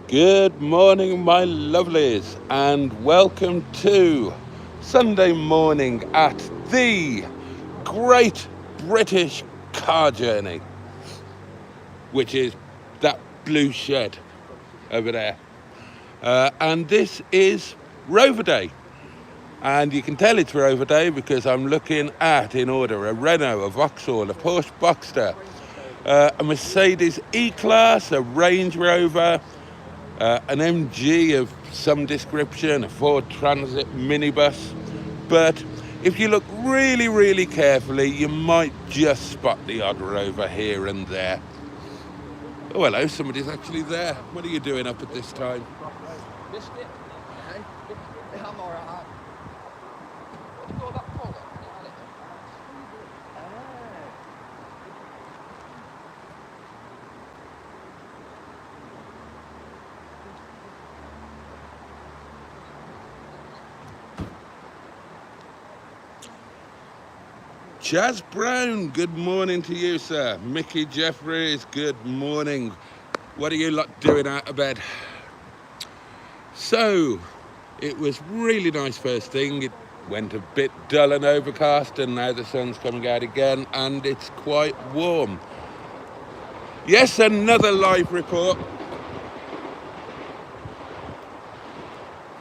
Good morning, my lovelies, and welcome to Sunday morning at the Great British Car Journey, which is that blue shed over there. And this is Rover Day. And you can tell it's Rover Day because I'm looking at, in order, a Renault, a Vauxhall, a Porsche Boxster, a Mercedes E-Class, a Range Rover, an MG of some description, a Ford Transit minibus. But if you look really, really carefully, you might just spot the odd Rover here and there. Oh, hello, somebody's actually there. What are you doing up at this time? Biscuit? I'm alright. What do you call that colour? Chaz Brown, good morning to you, sir. Mickey Jeffries, good morning. What are you lot doing out of bed? So, it was really nice first thing. It went a bit dull and overcast, and now the sun's coming out again, and it's quite warm. Yes, another live report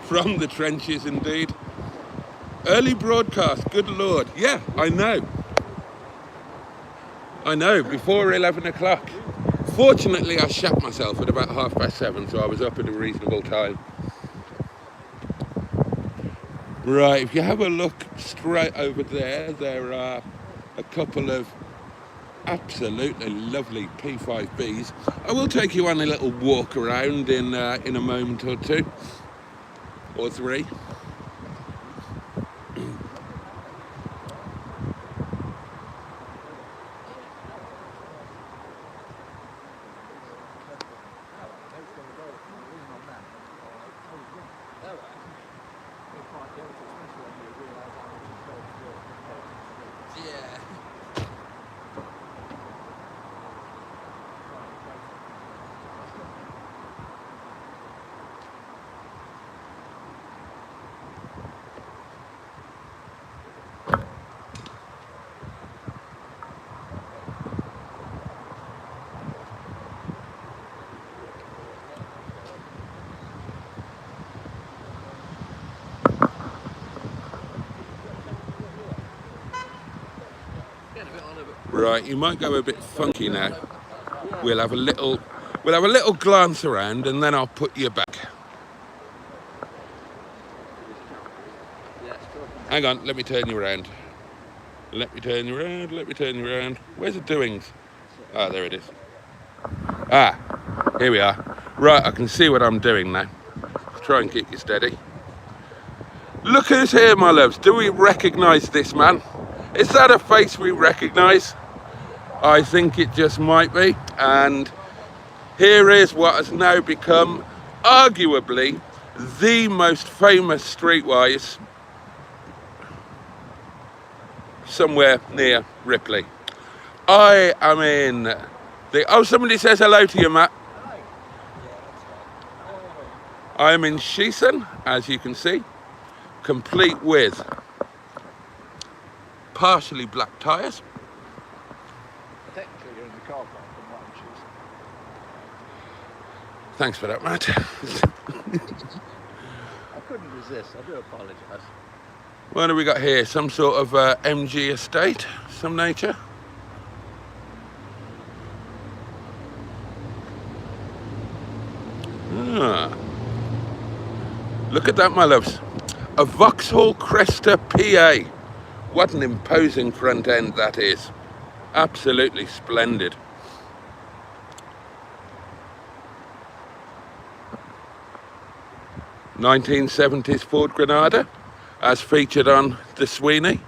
from the trenches, indeed. Early broadcast, good Lord. Yeah, I know, before 11 o'clock. Fortunately, I shat myself at about 7:30, so I was up at a reasonable time. Right, if you have a look straight over there, there are a couple of absolutely lovely P5Bs. I will take you on a little walk around in a moment or two, or three. Right, you might go a bit funky now. We'll have a little glance around, and then I'll put you back. Hang on, let me turn you around. Let me turn you around. Where's the doings? Ah, there it is. Ah, here we are. Right, I can see what I'm doing now. Try and keep you steady. Look who's here, my loves. Do we recognise this man? Is that a face we recognise? I think it just might be. And here is what has now become arguably the most famous streetwise somewhere near Ripley. I am in the... Oh, somebody says hello to you, Matt. I am in Shison, as you can see, complete with partially black tyres. Technically, you're in the car park from what I'm choosing. Thanks for that, Matt. I couldn't resist, I do apologise. What have we got here? Some sort of MG estate, some nature. Ah. Look at that, my loves. A Vauxhall Cresta PA. What an imposing front end that is. Absolutely splendid. '70s Ford Granada, as featured on the Sweeney.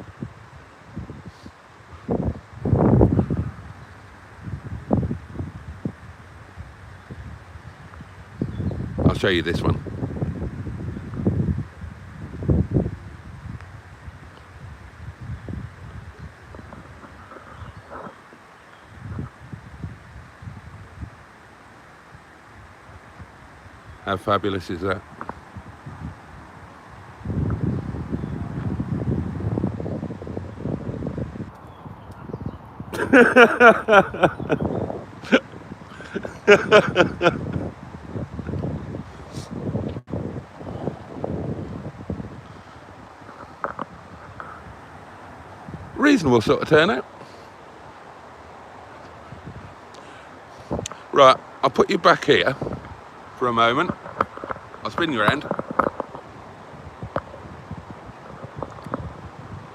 I'll show you this one. How fabulous is that? Reasonable sort of turnout. Right, I'll put you back here for a moment. I'll spin you around.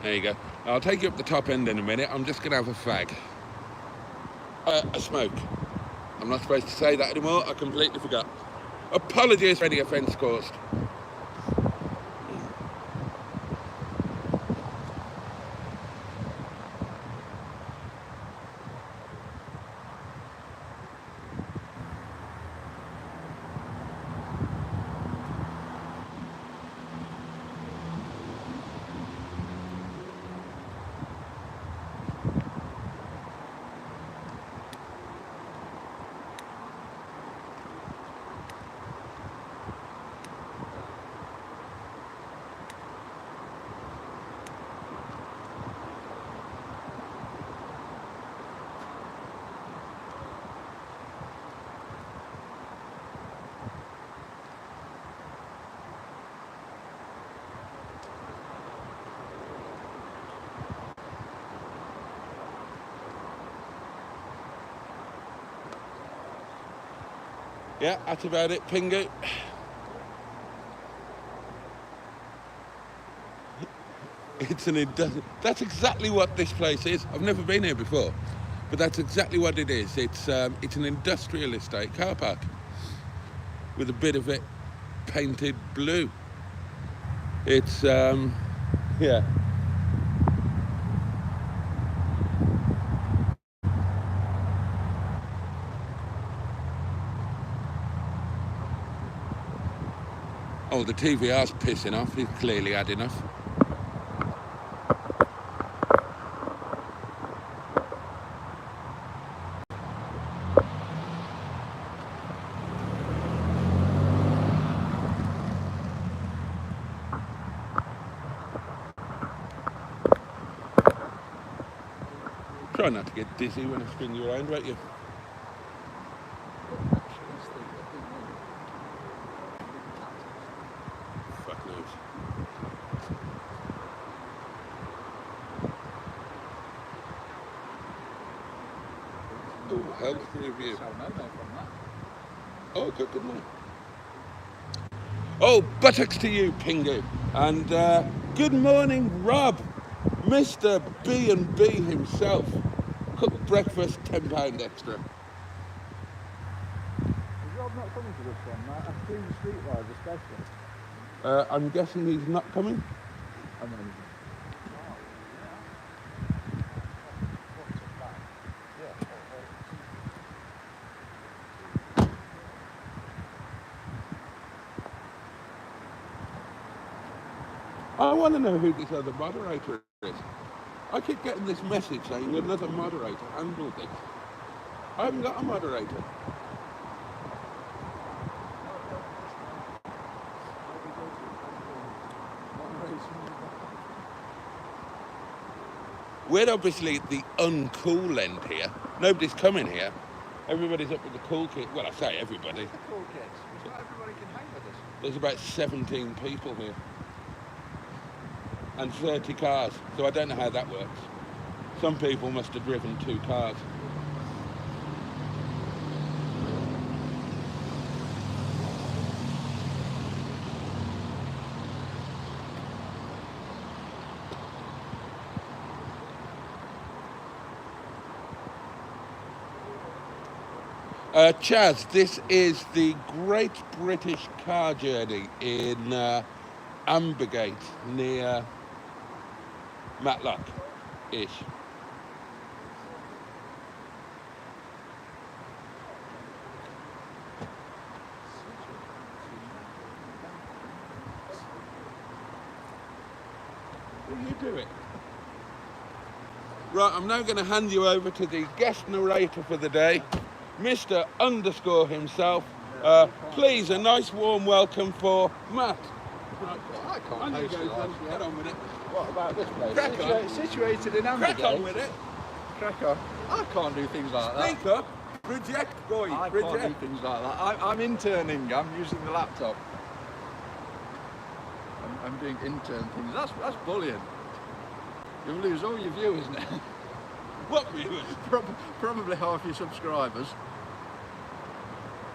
There you go. I'll take you up the top end in a minute. I'm just going to have a fag. A smoke. I'm not supposed to say that anymore. I completely forgot. Apologies for any offence caused. Yeah, that's about it, Pingu. That's exactly what this place is. I've never been here before, but that's exactly what it is. It's an industrial estate car park with a bit of it painted blue. It's yeah. Oh, the TVR's pissing off. He's clearly had enough. Try not to get dizzy when I spin you around, won't you? Fuck knows. Oh, health review. Oh, good night. Oh, buttocks to you, Pingu. And good morning, Rob. Mr. B&B himself. Cooked breakfast, £10 extra. Is Rob not coming to this one, mate? I've seen the streetwise especially. I'm guessing he's not coming. Amazing. I want to know who this other moderator is. I keep getting this message saying another moderator handled this. I haven't got a moderator. We're obviously at the uncool end here. Nobody's coming here. Everybody's up with the cool kit. Well, I say everybody. The cool kids. Not everybody can hang with us. There's about 17 people here. And 30 cars, so I don't know how that works. Some people must have driven 2 cars. Chaz, this is the Great British Car Journey in Ambergate near Matlock-ish. Will you do it? Right, I'm now going to hand you over to the guest narrator for the day, Mr. Underscore himself, Please, a nice warm welcome for Matt. I can't On you post go, it, son. actually. Get on with it. What about this place? Crack on. Situated in Crack on Ambergate. with it. Crack on. I can't do things like that. Speak up. Reject, boy. I can't Reject. do things like that. I'm interning. I'm using the laptop. I'm doing intern things. That's bullying. You'll lose all your viewers now. What viewers? Probably half your subscribers.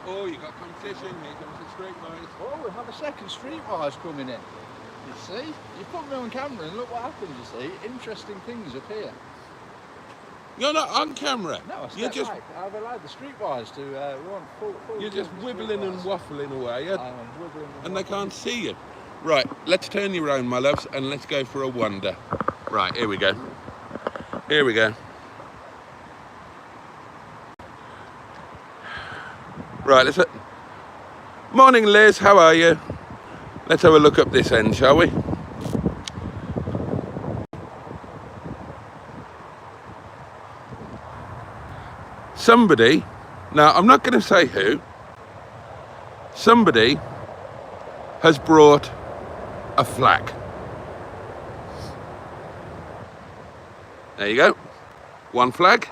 Oh, you got competition. Here comes the streetwise. Oh, we have a second streetwise coming in. You see? You put me on camera and look what happens, you see. Interesting things appear. You're not on camera. No, I You're step just back. I've allowed the streetwise to run full you're just wibbling and waffling away, I'm wibbling and they can't see you. Right, let's turn you around, my loves, and let's go for a wander. Right, here we go. Here we go. Right, let's. Morning, Liz. How are you? Let's have a look up this end, shall we? Somebody, now I'm not going to say who, somebody has brought a flag. There you go. One flag.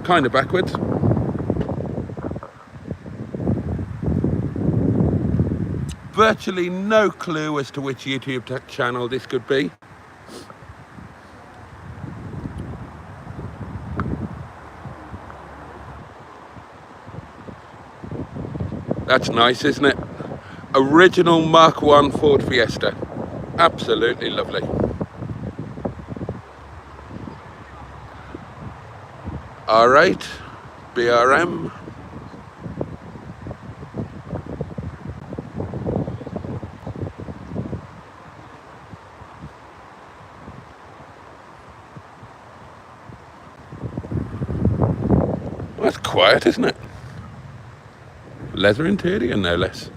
Kind of backwards. Virtually no clue as to which YouTube channel this could be. That's nice, isn't it? Original Mark I Ford Fiesta. Absolutely lovely. R8, BRM. That's quiet, isn't it? Leather interior, no less.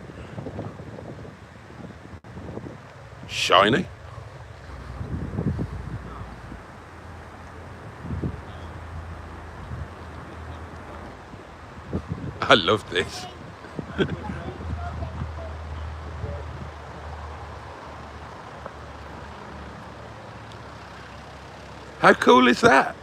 Shiny. I love this. How cool is that?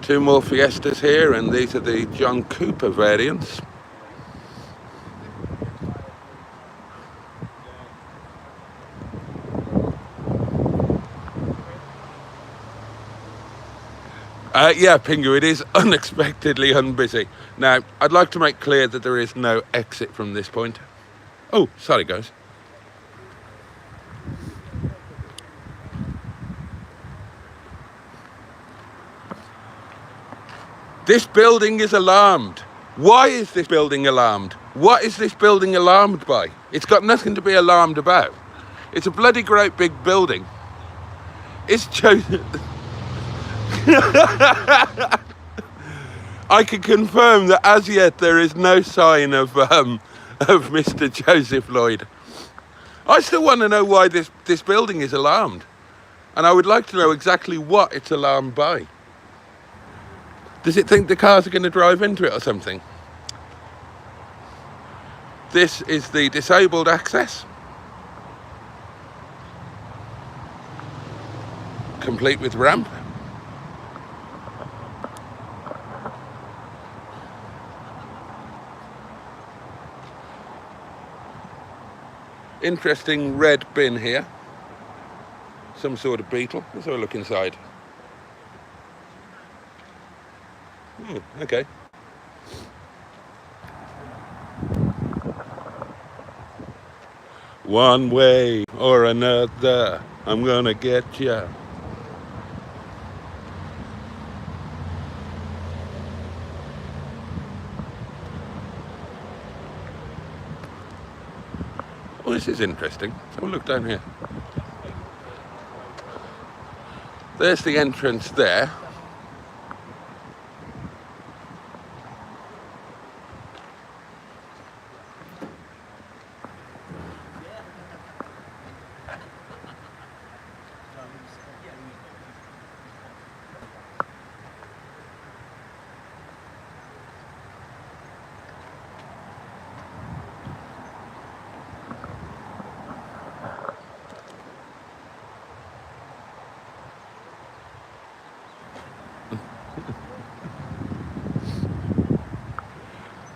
Two more Fiestas here, and these are the John Cooper variants. Yeah, Pingu, it is unexpectedly unbusy. Now, I'd like to make clear that there is no exit from this point. Oh, sorry, guys. This building is alarmed. Why is this building alarmed? What is this building alarmed by? It's got nothing to be alarmed about. It's a bloody great big building. It's chosen. I can confirm that as yet there is no sign of Mr. Joseph Lloyd. I still want to know why this building is alarmed. And I would like to know exactly what it's alarmed by. Does it think the cars are going to drive into it or something? This is the disabled access. Complete with ramp. Interesting red bin here. Some sort of beetle. Let's have a look inside. Okay. One way or another, I'm gonna get ya. Oh, this is interesting. Let's have a look down here. There's the entrance there.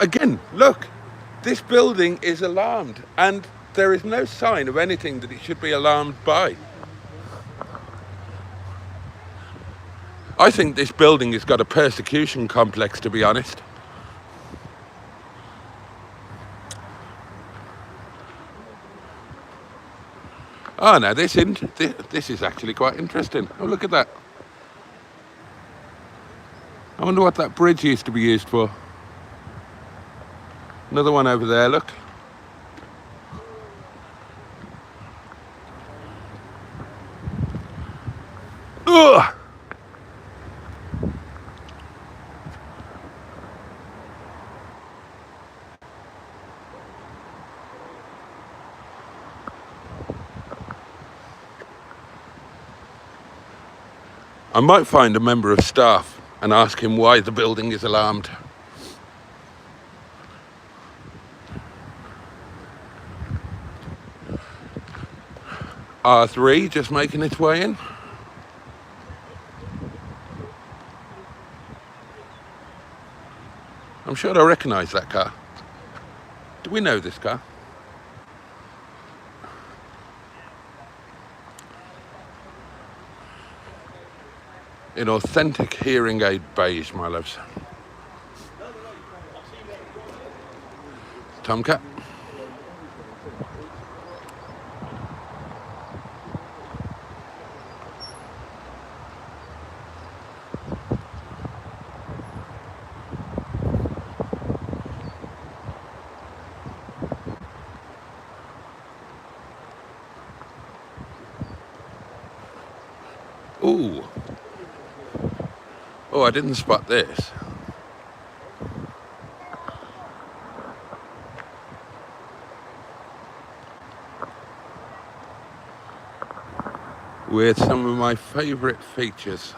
Again, look, this building is alarmed and there is no sign of anything that it should be alarmed by. I think this building has got a persecution complex, to be honest. Oh, now this is actually quite interesting. Oh, look at that. I wonder what that bridge used to be used for. Another one over there, look. Ugh! I might find a member of staff and ask him why the building is alarmed. R3 just making its way in. I'm sure I recognise that car. Do we know this car? In authentic hearing aid beige, my loves. Tomcat. Ooh. Oh, I didn't spot this. With some of my favourite features.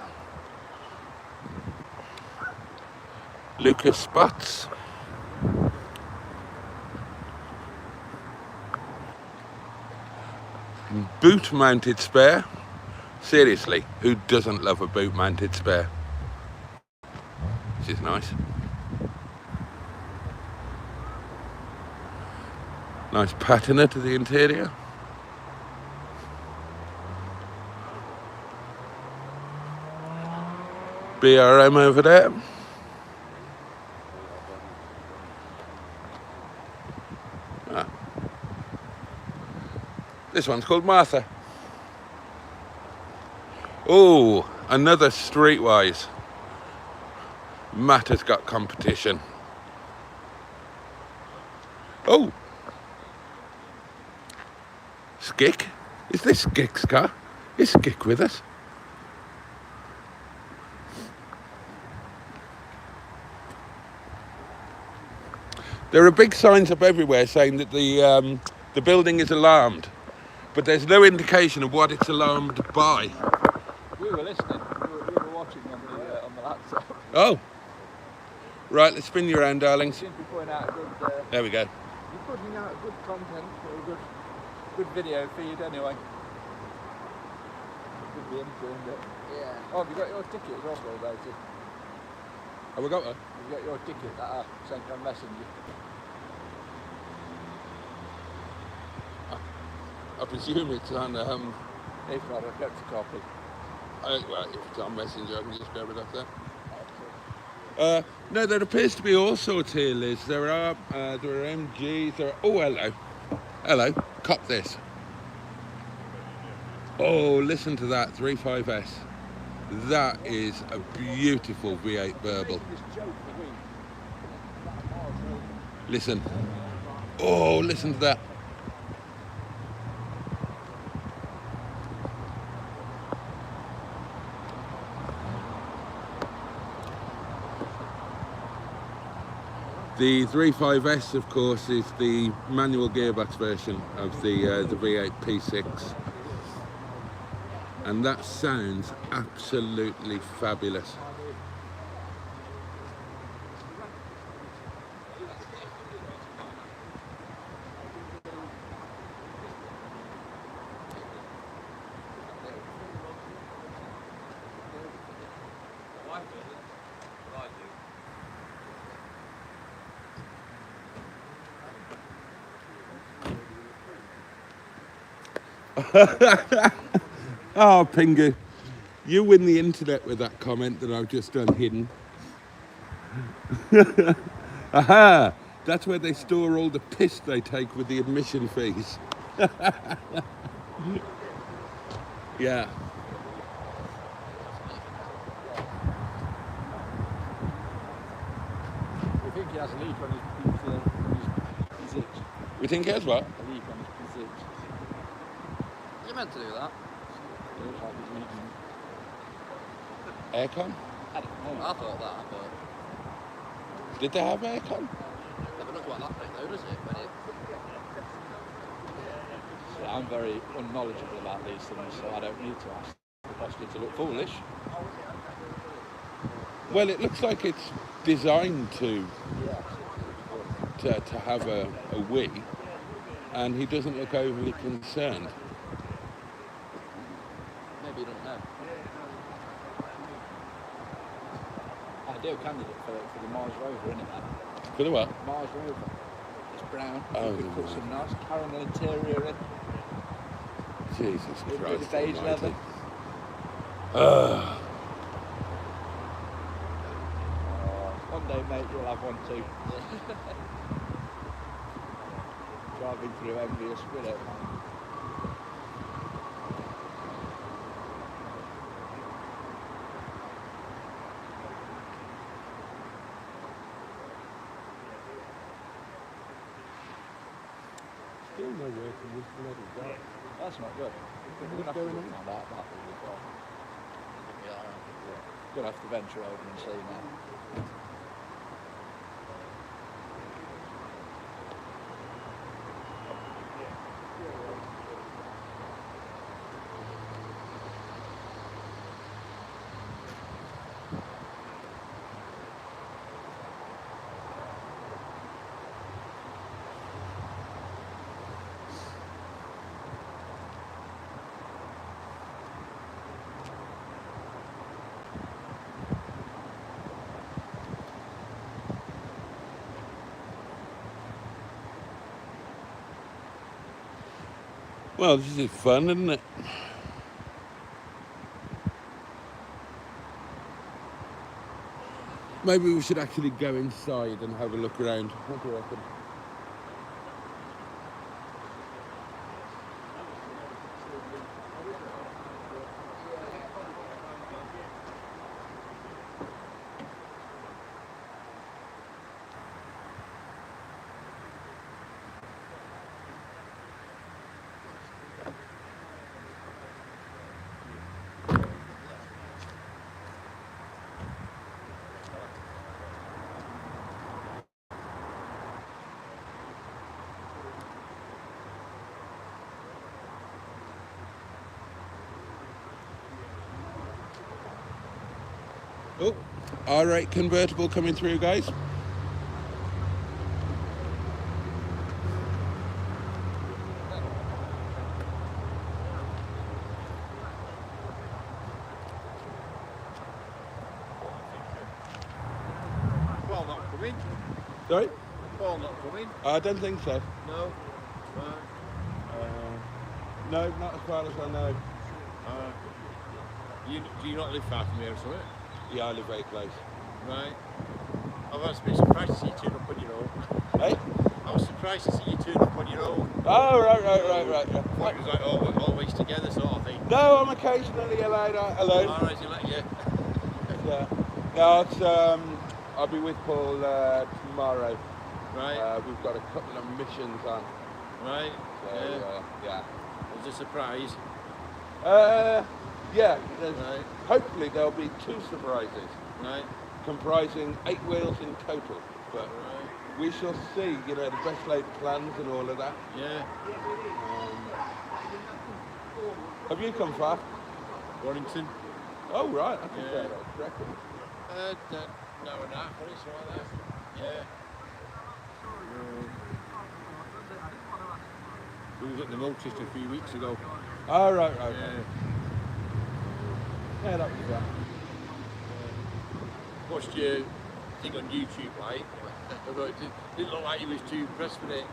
Lucas spots. Boot mounted spare. Seriously, who doesn't love a boot mounted spare? This is nice. Nice patina to the interior. BRM over there. Ah. This one's called Martha. Oh, another Streetwise. Matt has got competition. Oh. Skick? Is this Skick's car? Is Skick with us? There are big signs up everywhere saying that the building is alarmed, but there's no indication of what it's alarmed by. We were listening. We were watching on the laptop. Oh. Right, let's spin you around, darlings. Seems to be putting out a good... There we go. You're putting out good content for a good video feed anyway. Could be into it. Yeah. Oh, have you got your ticket as well, Boaty? Have we got one? Have you got your ticket that I sent you on Messenger? I presume it's on... If not, I've kept a copy. Well, if it's on Messenger, I can just grab it off there. No, there appears to be all sorts here, Liz. There are MGs, there are... Oh, hello. Hello. Cop this. Oh, listen to that, 35S. That is a beautiful V8 Burble. Listen. Oh, listen to that. The 3.5S, of course, is the manual gearbox version of the V8 P6, and that sounds absolutely fabulous. Oh, Pingu, you win the internet with that comment that I've just done hidden. Aha! That's where they store all the piss they take with the admission fees. Yeah. We think he has a leak on his P6. We think he has what? A leak on his P6. You meant to do that? It looks like he's leaking. Aircon? I don't know. I thought that, but Did they have aircon? never looked like that thing though, does it? When it See, I'm very unknowledgeable about these things, so I don't need to ask the question to look foolish. Well, it looks like it's designed to Yeah. have a wee, and he doesn't look overly concerned. maybe you don't know. Ideal candidate for the Mars Rover, isn't it? For the what? Mars Rover. It's brown. Oh, You could put some nice caramel interior in. Jesus With a bit Christ of beige almighty. leather. One day, mate, you'll have one too. Driving through envious widow. Still no work in this bloody guy. That's not good. We're going to have to look at that thing as well. Yeah. Going to have to venture over and see now. Well, this is fun, isn't it? Maybe we should actually go inside and have a look around. What do you reckon? Oh, R8 convertible coming through, guys. Paul not coming. Sorry? Paul not coming. I don't think so. No. Right. No, not as far as I know. Do you not live far from here or something? Yeah, I live very close. Right. I was a bit surprised to see you turn up on your own. Hey? I was surprised to see you turn up on your own. Oh, right. I thought it was like always together sort of thing. No, I'm occasionally allowed out alone. Alright, you let you. Yeah. No, it's, I'll be with Paul tomorrow. Right. We've got a couple of missions on. Right. So, yeah. It was a surprise. Yeah, there's, Right. hopefully there'll be 2 surprises, Right. comprising 8 wheels in total. But Right. we shall see, you know, the best laid plans and all of that. Yeah. Have you come far? Warrington. Oh, right, I can Yeah. say that, correctly. No and a half, or something like that. Yeah. We was at the Rochester a few weeks ago. Oh, right. Yeah. Yeah, that was that. Watched your thing on YouTube, like. I thought it didn't look like you was too impressed with it.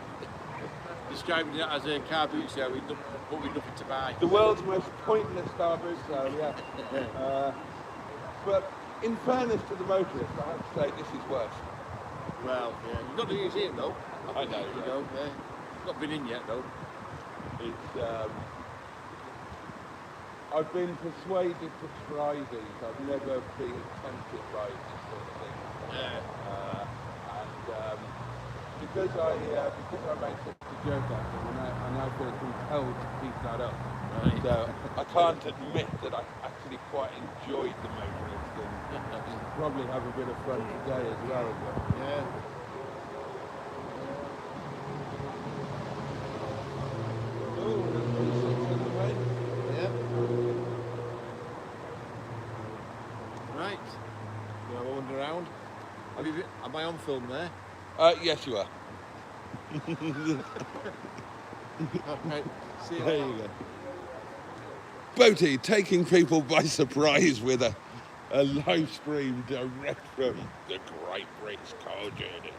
Describing it as a car boot sale, but with nothing to buy. The world's most pointless car boot sale, yeah. But in fairness to the motorist, I have to say this is worse. Well, yeah. You've got the museum though. I know. You go, yeah. Not been in yet though. It's, I've been persuaded to try these. I've never been tempted by this sort of thing. Yeah. And because I made such a joke out of it, I now feel compelled to keep that up. Right. So I can't admit that I actually quite enjoyed the motorist and probably have a bit of fun today as well. But Yeah. oh, there's V6 on the way. Yeah. Right. You have a wander around. Am I on film there? Yes, you are. Okay. See you There later. you go. Boaty taking people by surprise with a live stream direct from the Great British Car Journey.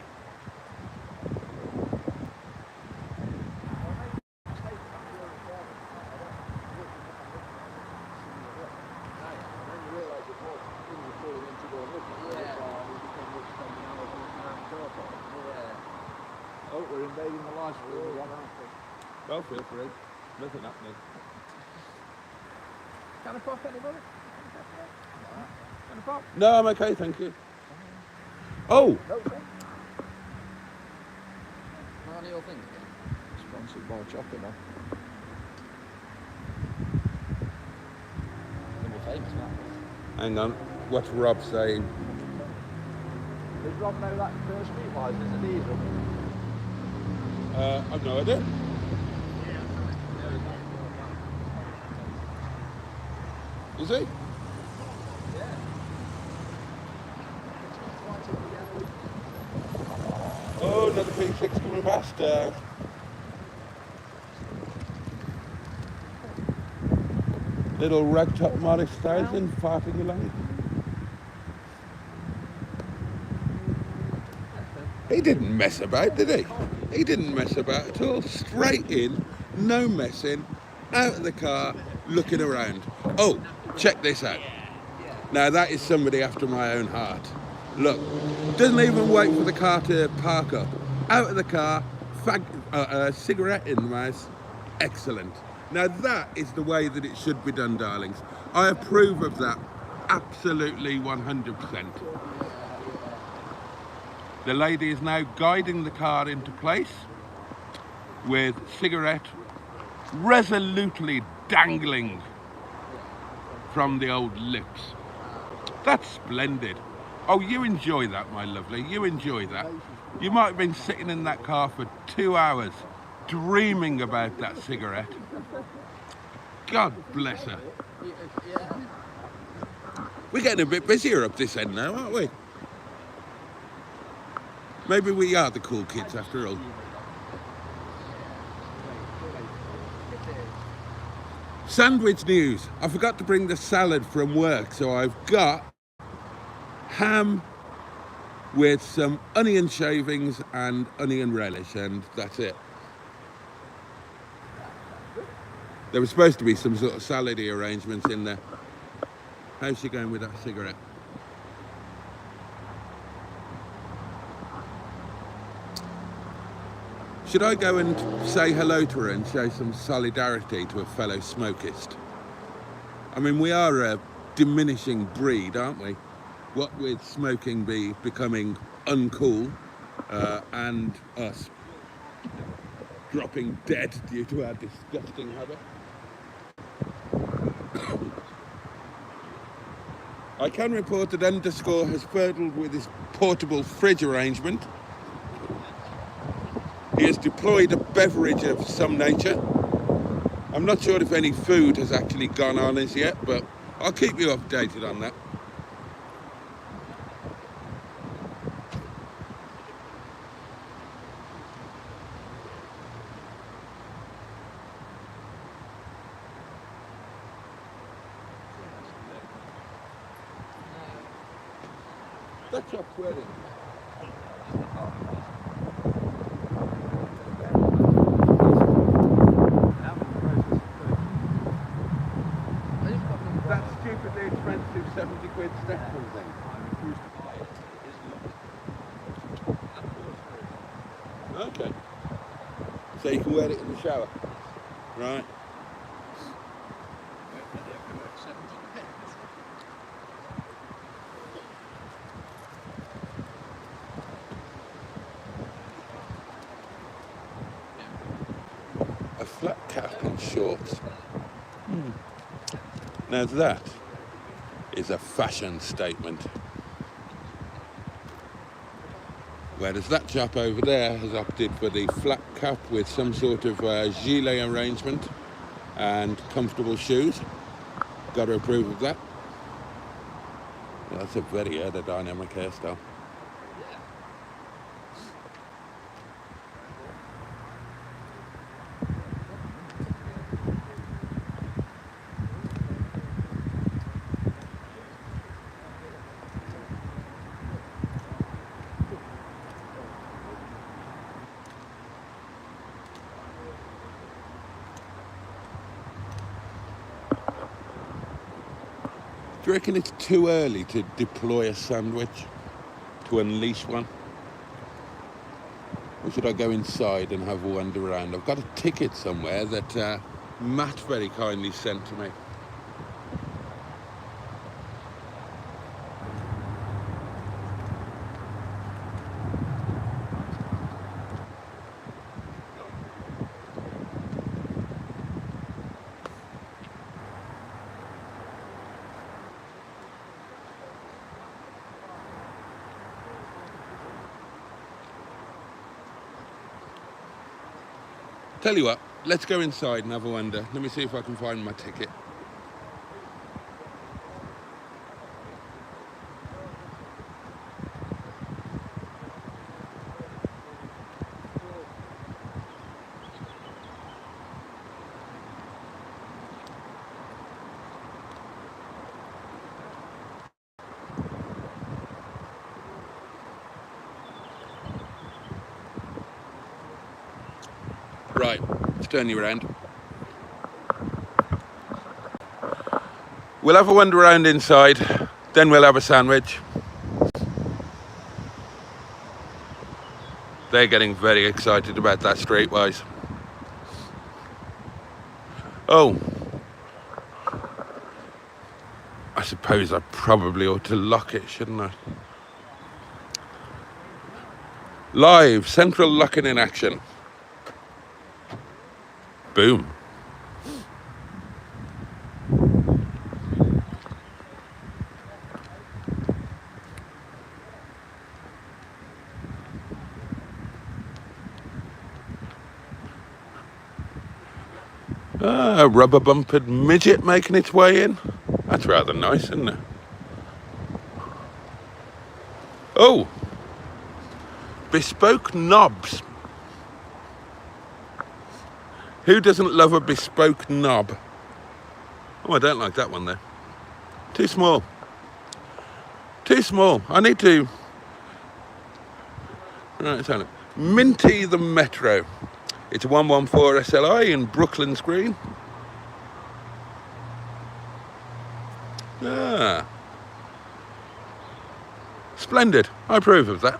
Oh, we're invading the live stream again, aren't we? Well, feel free. Nothing happening. Can I pop anybody? Can I pop? No, I'm okay, thank you. Oh, No, sir. How do you all think again? Sponsored by Chocolate now. Gonna be famous, man. hang on. What's Rob saying? Does Rob know that Streetwise is a diesel? I've no idea. Is he? Oh, another P6 coming past. Little ragtop Morris 1000 farting along. He didn't mess about, did he? He didn't mess about at all. Straight in, no messing, out of the car, looking around. Oh, check this out. Now that is somebody after my own heart. Look, doesn't even wait for the car to park up. Out of the car, cigarette in the mouth. Excellent. Now that is the way that it should be done, darlings. I approve of that, absolutely 100%. The lady is now guiding the car into place with cigarette resolutely dangling from the old lips. That's splendid. Oh, you enjoy that, my lovely, you enjoy that. You might have been sitting in that car for 2 hours dreaming about that cigarette. God bless her. We're getting a bit busier up this end now, aren't we? Maybe we are the cool kids after all. Sandwich news. I forgot to bring the salad from work, so I've got ham with some onion shavings and onion relish, and that's it. There was supposed to be some sort of salady arrangements in there. How's she going with that cigarette? Should I go and say hello to her and show some solidarity to a fellow smokist? I mean, we are a diminishing breed, aren't we? What with smoking becoming uncool and us dropping dead due to our disgusting habit. I can report that Underscore has fiddled with his portable fridge arrangement. He has deployed a beverage of some nature. I'm not sure if any food has actually gone on as yet, but I'll keep you updated on that. That's your wedding. That stupidly expensive 70 quid Stepspeed thing. Okay. So you can wear it in the shower. Right. A flat cap and shorts. Now that is a fashion statement. Whereas that chap over there has opted for the flat cap with some sort of gilet arrangement and comfortable shoes. Got to approve of that. Yeah, that's a very aerodynamic hairstyle. Do you reckon it's too early to deploy a sandwich, to unleash one? Or should I go inside and have a wander around? I've got a ticket somewhere that Matt very kindly sent to me. Tell you what, let's go inside and have a wander. Let me see if I can find my ticket. Right, let's turn you around. We'll have a wander around inside, then we'll have a sandwich. They're getting very excited about that streetwise. Oh, I suppose I probably ought to lock it, shouldn't I? Live, central locking in action. Boom. A rubber bumpered midget making its way in. That's rather nice, isn't it? Oh, bespoke knobs. Who doesn't love a bespoke knob? Oh, I don't like that one there. Too small. Too small. I need to... Right, so Minty the Metro. It's a 114 SLI in Brooklyn's Green. Ah. Splendid. I approve of that.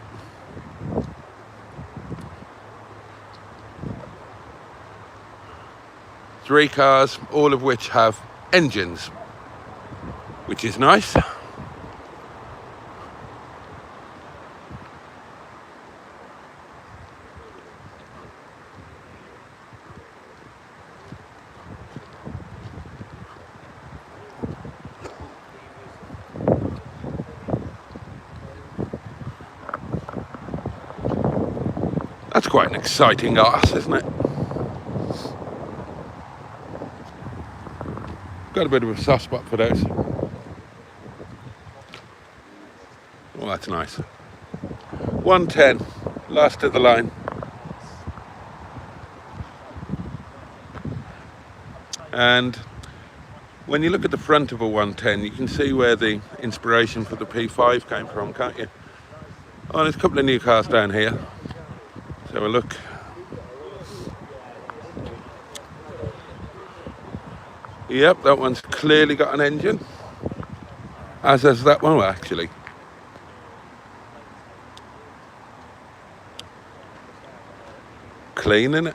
Three cars, all of which have engines, which is nice. That's quite an exciting arse, isn't it? Got a bit of a soft spot for those. Oh, that's nice. 110, last of the line. And when you look at the front of a 110, you can see where the inspiration for the P5 came from, can't you? Oh, there's a couple of new cars down here. Let's have a look. Yep, that one's clearly got an engine. As has that one, well, actually. Clean, innit?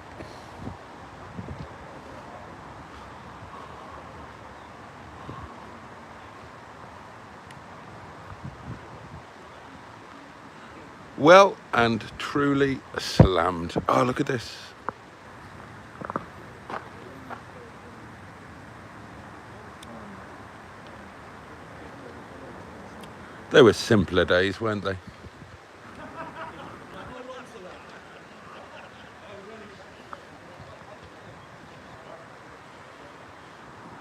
Well and truly slammed. Oh, look at this. They were simpler days, weren't they?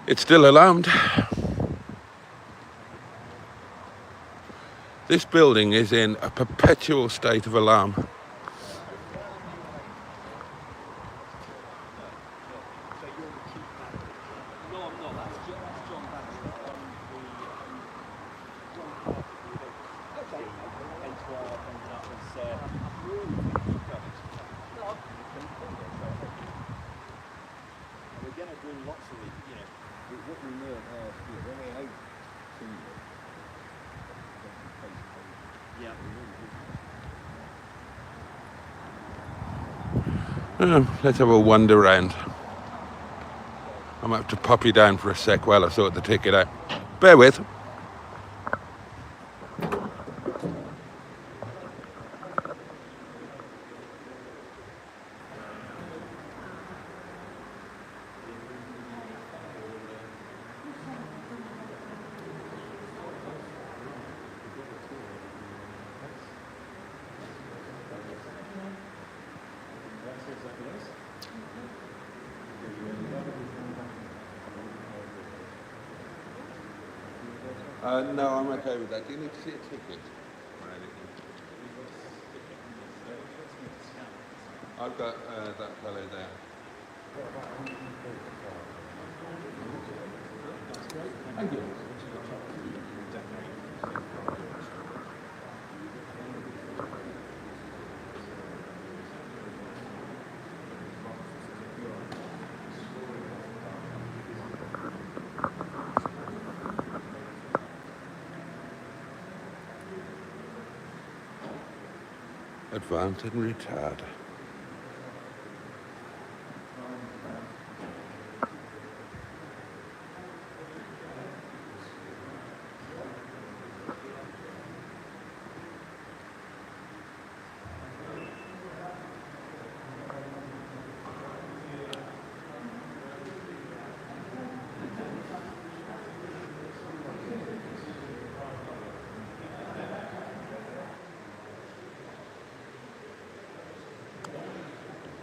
It's still alarmed. This building is in a perpetual state of alarm. Let's have a wander round. I might have to pop you down for a sec while I sort the ticket out. Bear with. No, I'm okay with that. Do you need to see a ticket? I've got that fellow there. Thank you. Advance and retard.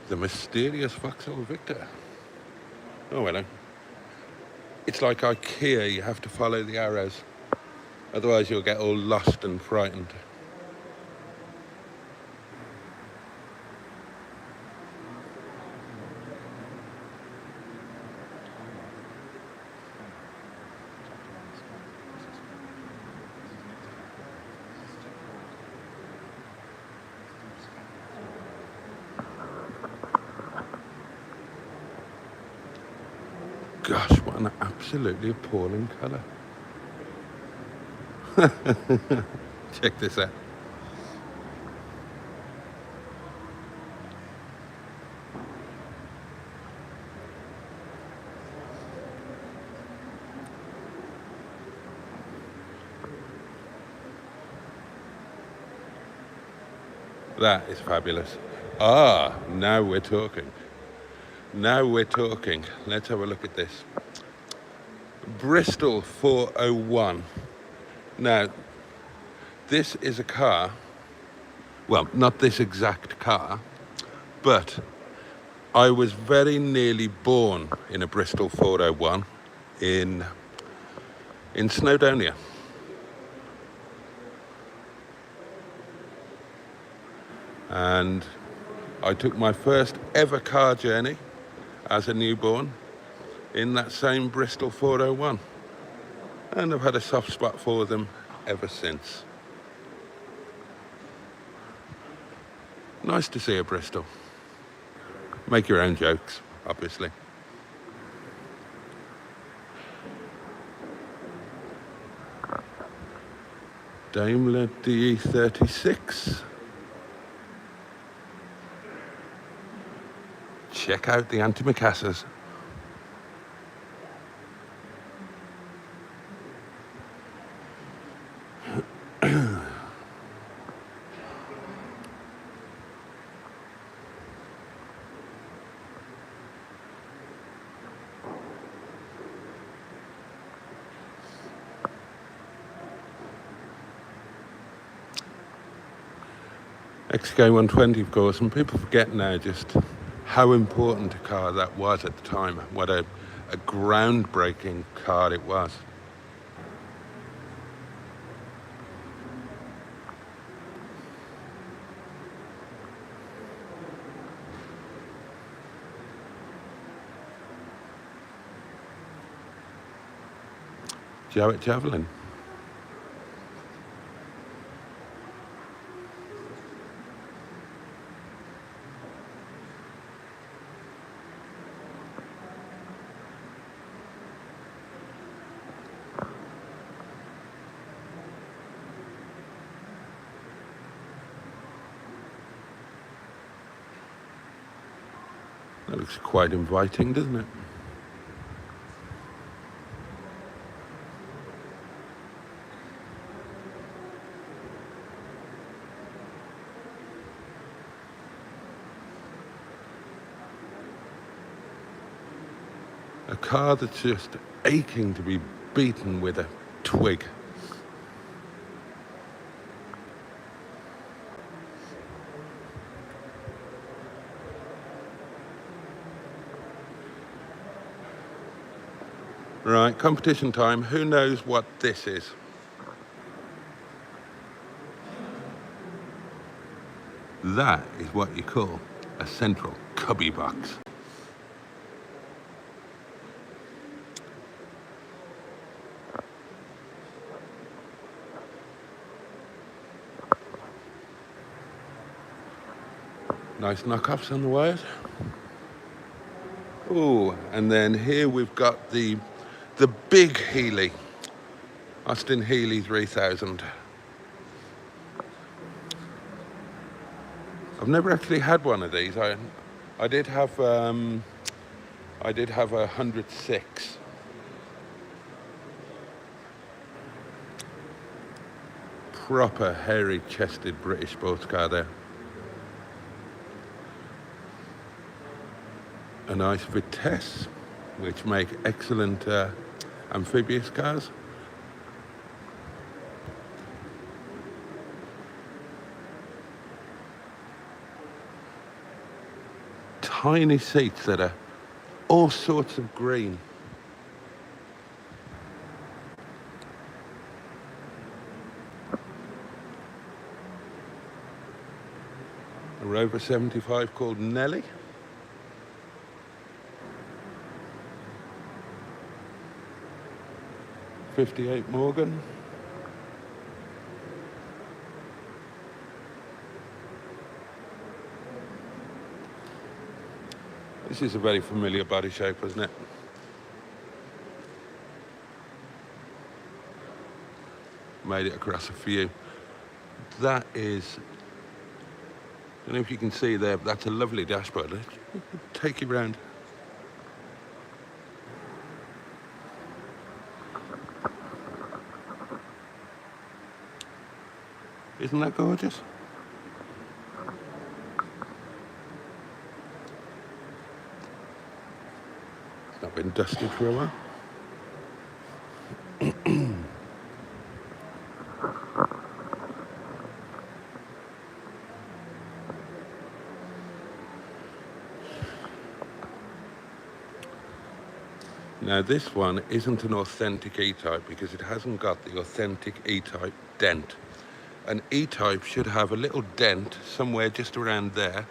The mysterious Vauxhall Victor. Oh, well. It's like IKEA, you have to follow the arrows. Otherwise you'll get all lost and frightened. Gosh, what an absolutely appalling colour. Check this out. That is fabulous. Ah, now we're talking. Now we're talking. Let's have a look at this. Bristol 401. Now, this is a car, well, not this exact car, But I was very nearly born in a Bristol 401 in Snowdonia. And I took my first ever car journey as a newborn in that same Bristol 401. And I've had a soft spot for them ever since. Nice to see a Bristol. Make your own jokes, obviously. Daimler DE36. Check out the antimacassars. XK120, of course, and people forget now just how important a car that was at the time. What a groundbreaking car it was. Jowett Javelin. That looks quite inviting, doesn't it? A car that's just aching to be beaten with a twig. Right, competition time. Who knows what this is? That is what you call a central cubby box. Nice knockoffs on the wires. Oh, and then here we've got the big Healy, Austin Healy 3000. I've never actually had one of these. I did have a 106. Proper hairy-chested British sports car there. A nice Vitesse, which make excellent amphibious cars. Tiny seats that are all sorts of green. A Rover 75 called Nelly. '58 Morgan. This is a very familiar body shape, isn't it? Made it across a few. That is, I don't know if you can see there, that's a lovely dashboard. Let's take you round. Isn't that gorgeous? It's not been dusted for a while. Now this one isn't an authentic E-Type because it hasn't got the authentic E-Type dent. An E-Type should have a little dent somewhere just around there,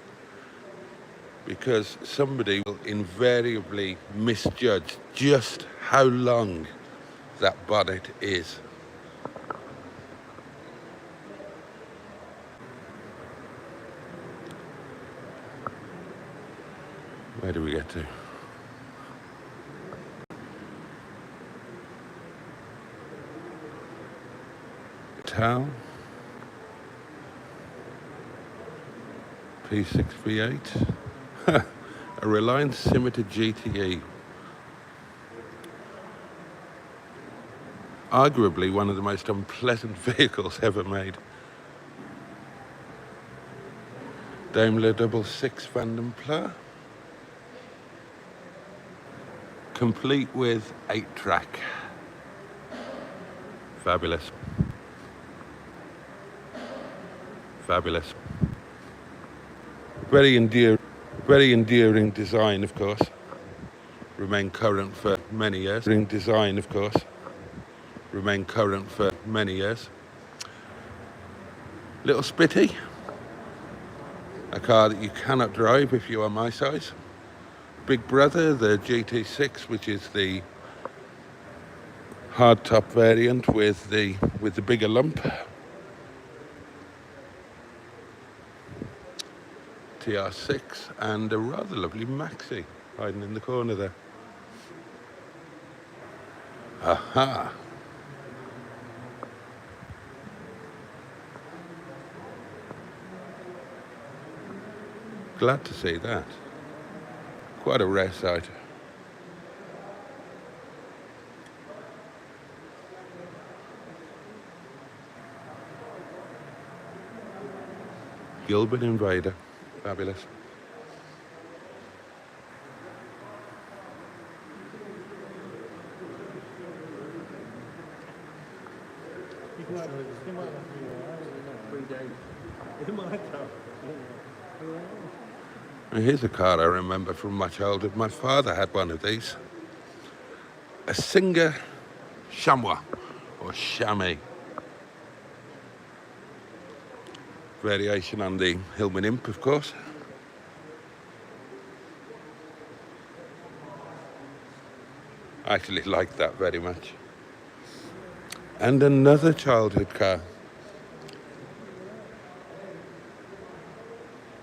because somebody will invariably misjudge just how long that bonnet is. Where do we get to? Tau P6V8, a Reliance Scimitar GTE. Arguably one of the most unpleasant vehicles ever made. Daimler 66 Van Pla, complete with 8-track. Fabulous. Fabulous. Very enduring design, of course. Remain current for many years. Design, of course. Remain current for many years. Little Spitty. A car that you cannot drive if you are my size. Big brother, the GT6, which is the hardtop variant with the bigger lump. TR6 and a rather lovely Maxi hiding in the corner there. Aha! Glad to see that. Quite a rare sight. Gilbert Invader. Fabulous. And here's a car I remember from much older. My father had one of these. A Singer Chamois, or Chamois. Variation on the Hillman Imp, of course. I actually like that very much. And another childhood car.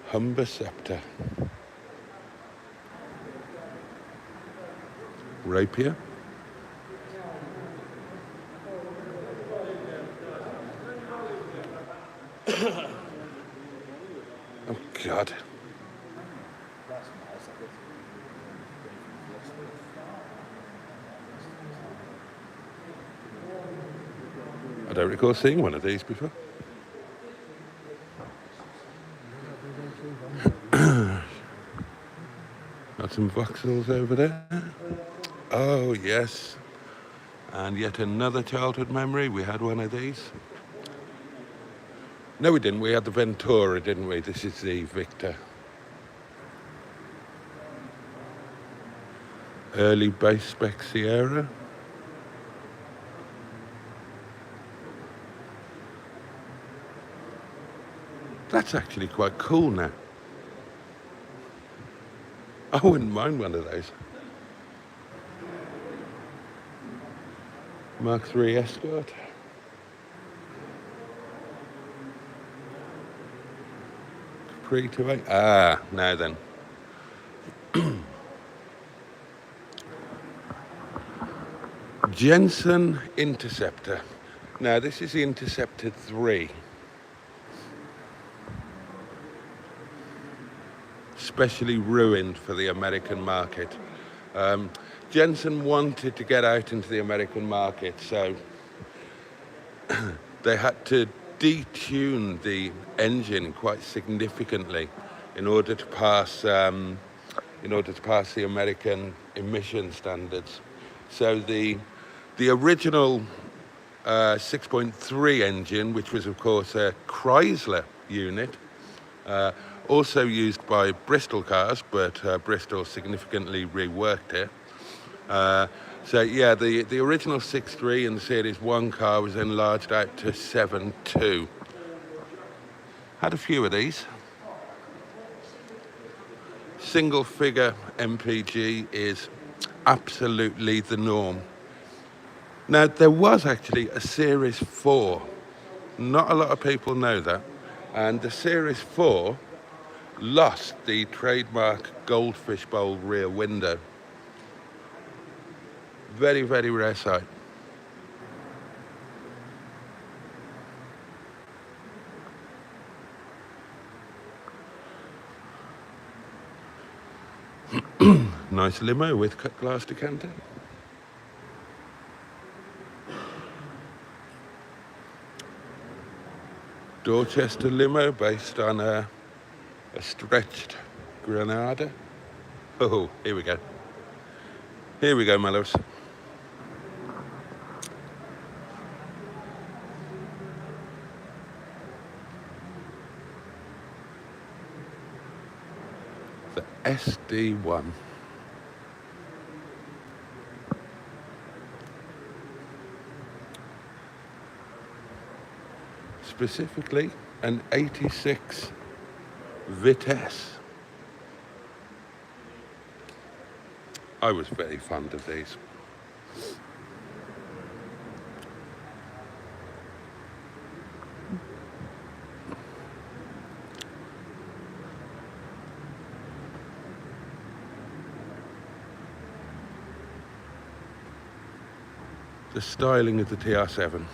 Humber Scepter. Rapier. Oh God. I don't recall seeing one of these before. Got some Vauxhalls over there. Oh yes. And yet another childhood memory. We had one of these. No, we didn't. We had the Ventura, didn't we? This is the Victor. Early base spec Sierra. That's actually quite cool now. I wouldn't mind one of those. Mark III Escort. Pre-28. Ah, now then. Jensen Interceptor. Now this is the Interceptor 3. Specially ruined for the American market. Jensen wanted to get out into the American market, so they had to detune the engine quite significantly in order to pass the American emission standards. So the original 6.3 engine, which was of course a Chrysler unit, also used by Bristol cars, but Bristol significantly reworked it. So yeah, the original 6.3 in the Series 1 car was enlarged out to 7.2. Had a few of these. Single figure MPG is absolutely the norm. Now, there was actually a Series 4. Not a lot of people know that. And the Series 4 lost the trademark goldfish bowl rear window. Very, very rare sight. Nice limo with cut glass decanter. Dorchester limo based on a stretched Granada. Oh, here we go. Here we go, my loves. The SD1. Specifically, an 86 Vitesse. I was very fond of these. The styling of the TR7.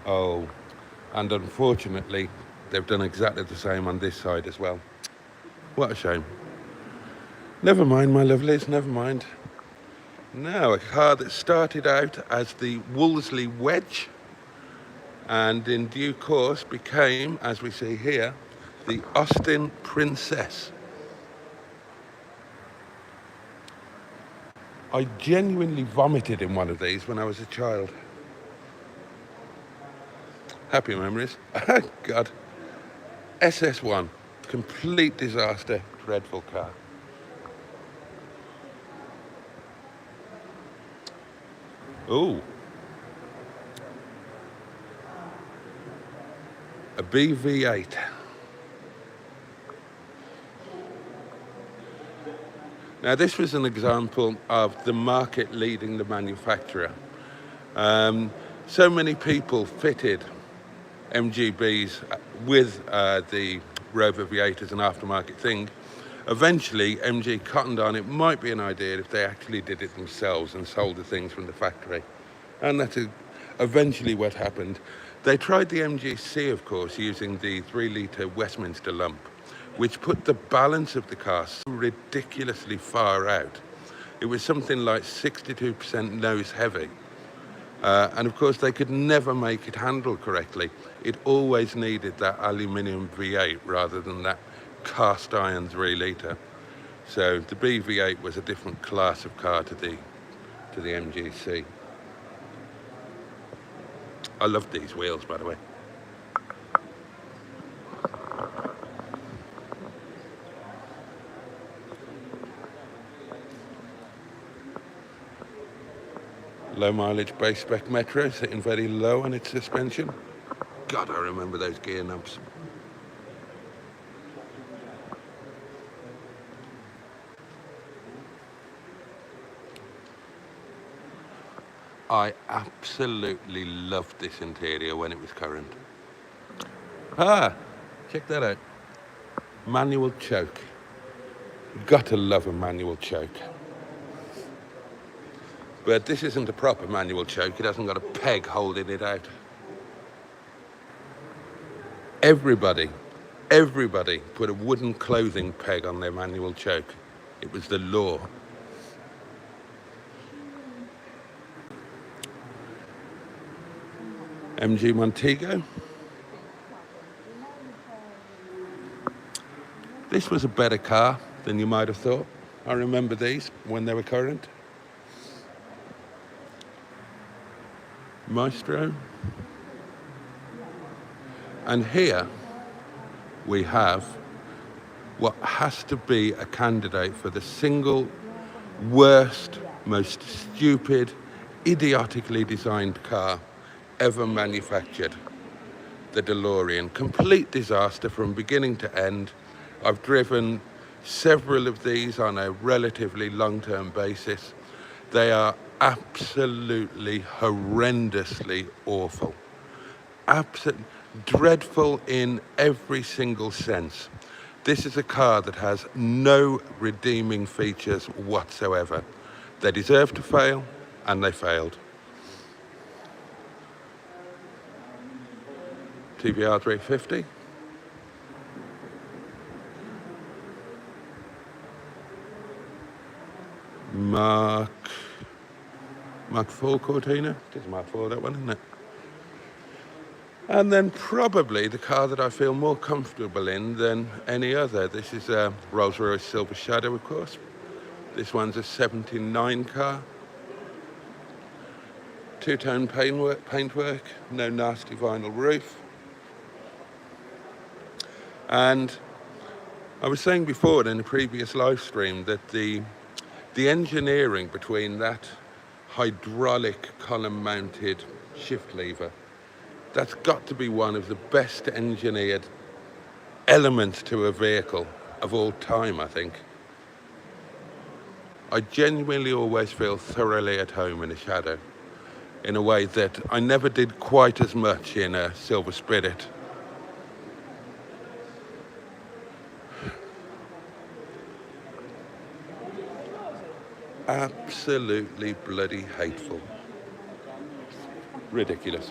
Oh, and unfortunately, they've done exactly the same on this side as well. What a shame. Never mind, my lovelies, never mind. Now, a car that started out as the Wolseley Wedge and in due course became, as we see here, the Austin Princess. I genuinely vomited in one of these when I was a child. Happy memories. God. SS1, complete disaster, dreadful car. Ooh. A BV8. Now this was an example of the market leading the manufacturer. So many people fitted MGBs with the Rover V8 as an aftermarket thing. Eventually, MG cottoned on it might be an idea if they actually did it themselves and sold the things from the factory. And that's eventually what happened. They tried the MGC, of course, using the 3-litre Westminster lump, which put the balance of the car so ridiculously far out. It was something like 62% nose heavy. And of course, they could never make it handle correctly. It always needed that aluminium V8 rather than that cast iron 3-litre. So the BV8 was a different class of car to the MGC. I love these wheels, by the way. Low mileage base spec Metro sitting very low on its suspension. God, I remember those gear knobs. I absolutely loved this interior when it was current. Ah, check that out. Manual choke. Gotta love a manual choke. But this isn't a proper manual choke. It hasn't got a peg holding it out. Everybody put a wooden clothing peg on their manual choke. It was the law. MG Montego. This was a better car than you might have thought. I remember these when they were current. Maestro. And here we have what has to be a candidate for the single worst, most stupid, idiotically designed car ever manufactured. The DeLorean. Complete disaster from beginning to end. I've driven several of these on a relatively long-term basis. They are absolutely horrendously awful. Absolutely dreadful in every single sense. This is a car that has no redeeming features whatsoever. They deserve to fail, and they failed. TVR 350. Mark 4 Cortina. It is Mark 4, that one, isn't it? And then probably the car that I feel more comfortable in than any other. This is a Rolls-Royce Silver Shadow, of course. This one's a 79 car. Two-tone paintwork, no nasty vinyl roof. And I was saying before in a previous live stream that the engineering between that hydraulic column-mounted shift lever, that's got to be one of the best engineered elements to a vehicle of all time, I think. I genuinely always feel thoroughly at home in a Shadow, in a way that I never did quite as much in a Silver Spirit. Absolutely bloody hateful. Ridiculous.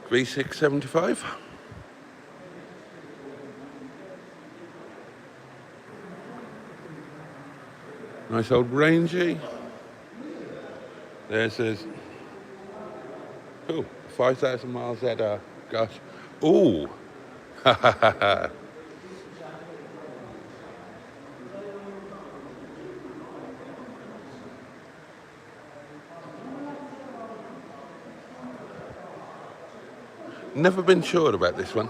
V6 75. Nice old Rangy. There's his. Oh, 5,000 miles ZR. Gosh. Ooh. Ha ha ha ha. Never been sure about this one.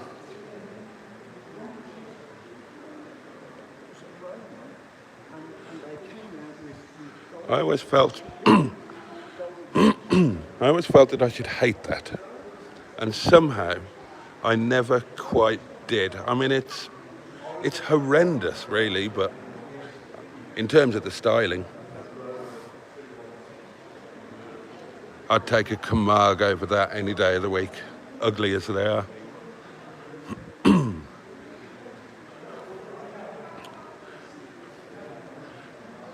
I always felt that I should hate that, and somehow I never quite did. I mean, it's horrendous, really, but in terms of the styling, I'd take a Camargue over that any day of the week, ugly as they are.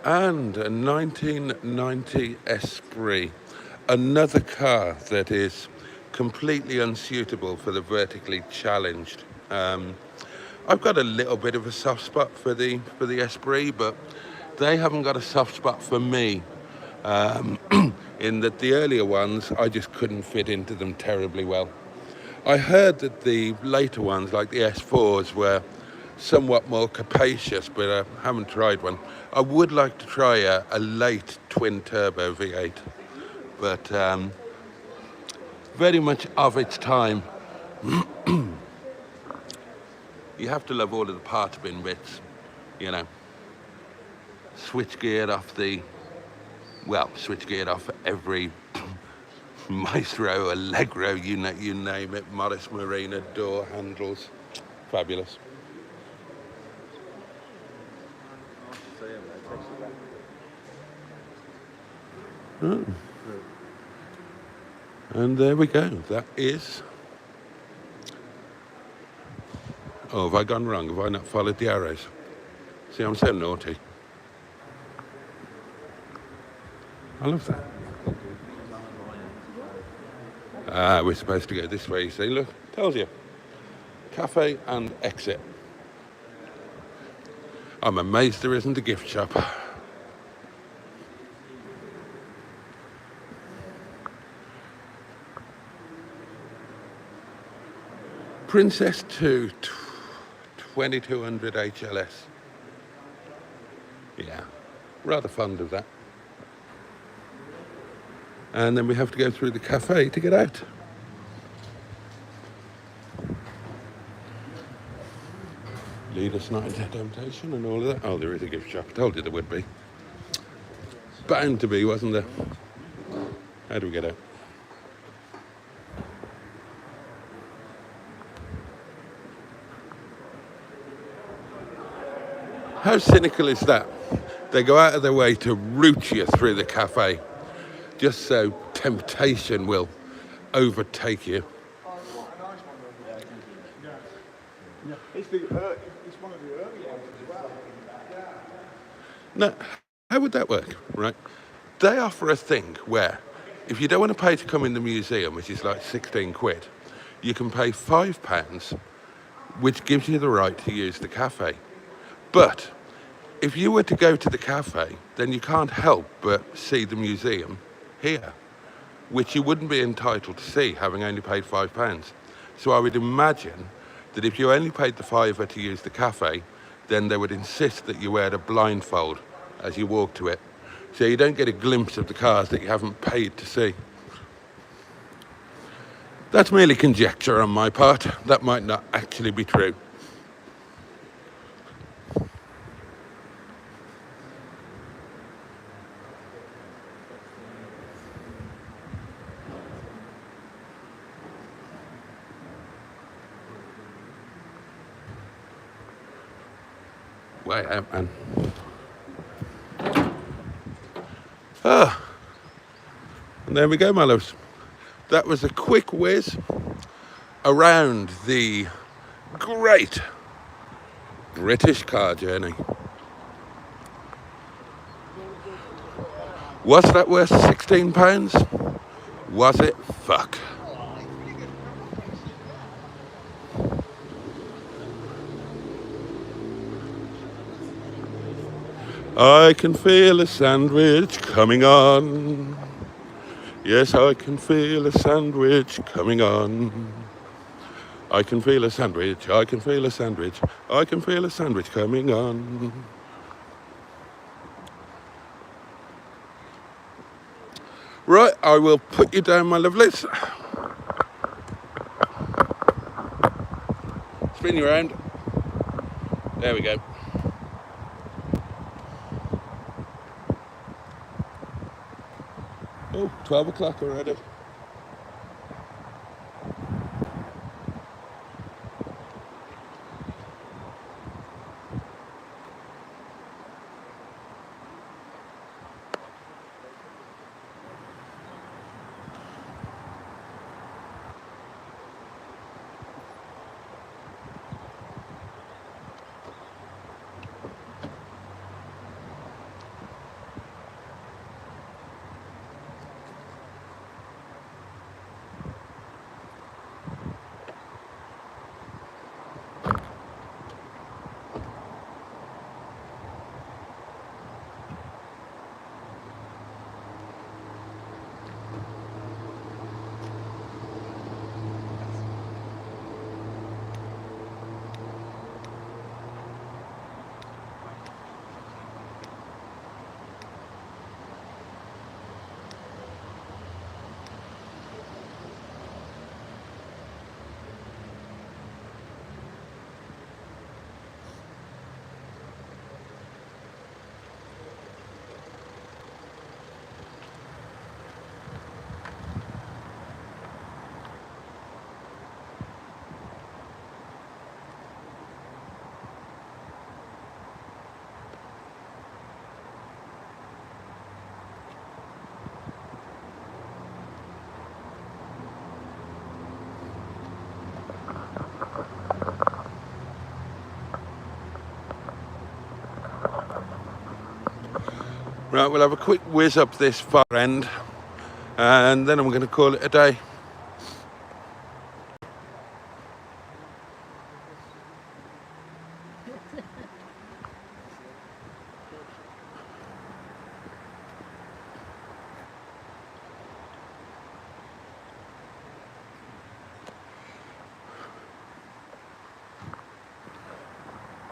And a 1990 Esprit, another car that is completely unsuitable for the vertically challenged. I've got a little bit of a soft spot for the Esprit, but they haven't got a soft spot for me. In that the earlier ones, I just couldn't fit into them terribly well. I heard that the later ones, like the S4s, were somewhat more capacious, but I haven't tried one. I would like to try a late twin-turbo V8, but very much of its time. You have to love all of the part bin bits, you know. Switch geared off every Maestro, Allegro, you name it, Morris Marina, door handles, fabulous. Oh. And there we go, that is... Oh, have I gone wrong? Have I not followed the arrows? See, I'm so naughty. I love that. Ah, we're supposed to go this way, you see. Look, tells you. Cafe and exit. I'm amazed there isn't a gift shop. Princess 2 2200 HLS. Yeah, rather fond of that. and then we have to go through the cafe to get out. Lead us not into temptation and all of that. Oh, there is a gift shop. I told you there would be. Bound to be, wasn't there? How do we get out? How cynical is that? They go out of their way to route you through the cafe just so temptation will overtake you. It's one of the early ones as well. No, how would that work, right? They offer a thing where if you don't want to pay to come in the museum, which is like 16 quid, you can pay £5, which gives you the right to use the cafe. But if you were to go to the cafe, then you can't help but see the museum here, which you wouldn't be entitled to see having only paid £5. So I would imagine that if you only paid the £5 to use the cafe, then they would insist that you wear a blindfold as you walk to it, so you don't get a glimpse of the cars that you haven't paid to see. That's merely conjecture on my part. That might not actually be true. Way out, man. And there we go, my loves. That was a quick whiz around the great British car journey. Was that worth £16? Was it? Fuck. I can feel a sandwich coming on. Yes, I can feel a sandwich coming on. I can feel a sandwich, I can feel a sandwich, I can feel a sandwich coming on. Right, I will put you down, my lovelies. Spin you around. There we go. Oh, 12 o'clock already. Right, we'll have a quick whiz up this far end and then I'm going to call it a day.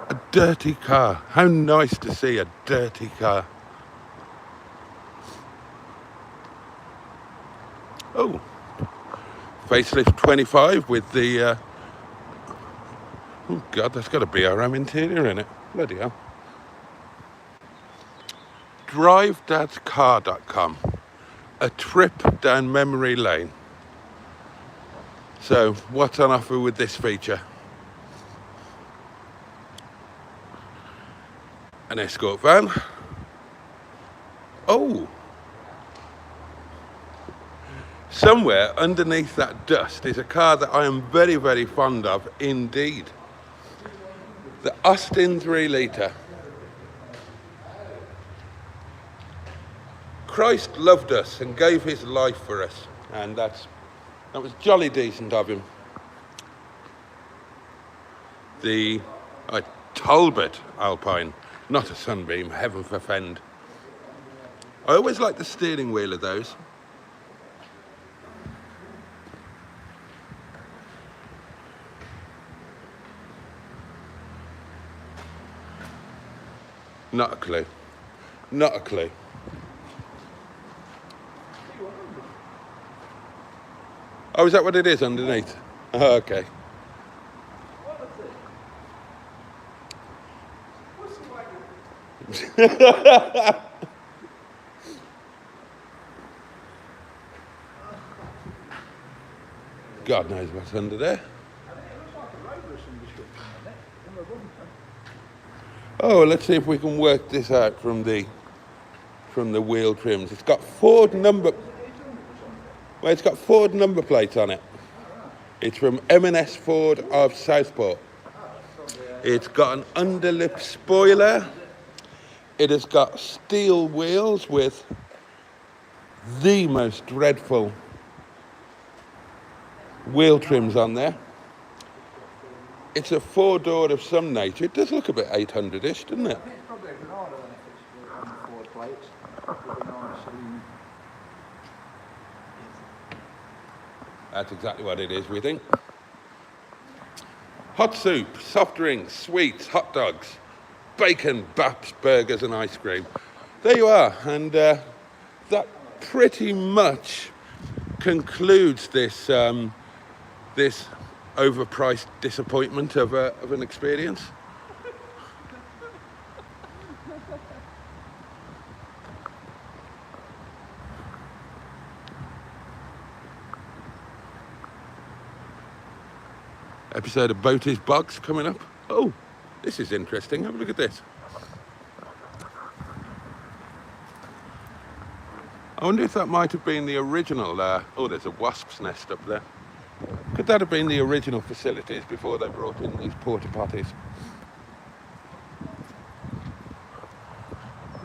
A dirty car. How nice to see a dirty car. Oh, facelift 25 with the, oh God, that's got a BRM interior in it. Bloody hell. drive-car.com, a trip down memory lane. So what's on offer with this feature? An escort van. Oh, somewhere underneath that dust is a car that I am very, very fond of indeed. The Austin 3 litre. Christ loved us and gave his life for us, and that was jolly decent of him. The Talbot Alpine, not a Sunbeam, heaven forfend. I always like the steering wheel of those. Not a clue. Not a clue. Oh, is that what it is underneath? Oh, okay. God knows what's under there. Oh, let's see if we can work this out from the wheel trims. It's got Ford number. Well, it's got Ford number plates on it. It's from M&S Ford of Southport. It's got an underlip spoiler. It has got steel wheels with the most dreadful wheel trims on there. It's a 4-door of some nature. It does look a bit 800-ish, doesn't it? It's probably a Granada then if it's on the Ford plates. That's exactly what it is, we think. Hot soup, soft drinks, sweets, hot dogs, bacon, baps, burgers and ice cream. There you are, and that pretty much concludes this this overpriced disappointment of an experience. Episode of Boaty's Box coming up. Oh, this is interesting. Have a look at this. I wonder if that might have been the original. Oh, there's a wasp's nest up there. Could that have been the original facilities before they brought in these porta potties?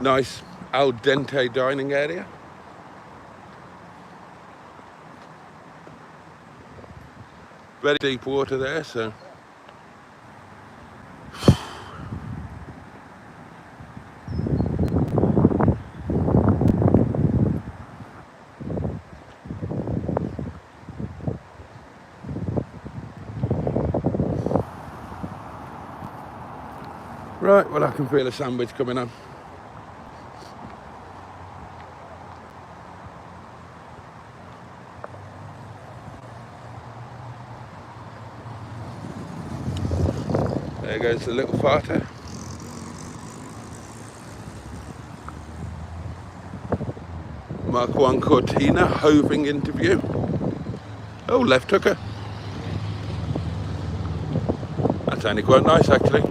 Nice al dente dining area. Very deep water there, so. Right, well, I can feel a sandwich coming on. There goes the little farter. Mark 1 Cortina hoving into view. Oh, left hooker. That's only quite nice, actually.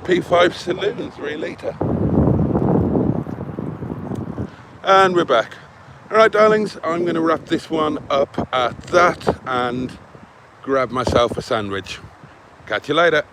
P5 saloon, 3 litre. And we're back. All right, darlings, I'm going to wrap this one up at that and grab myself a sandwich. Catch you later.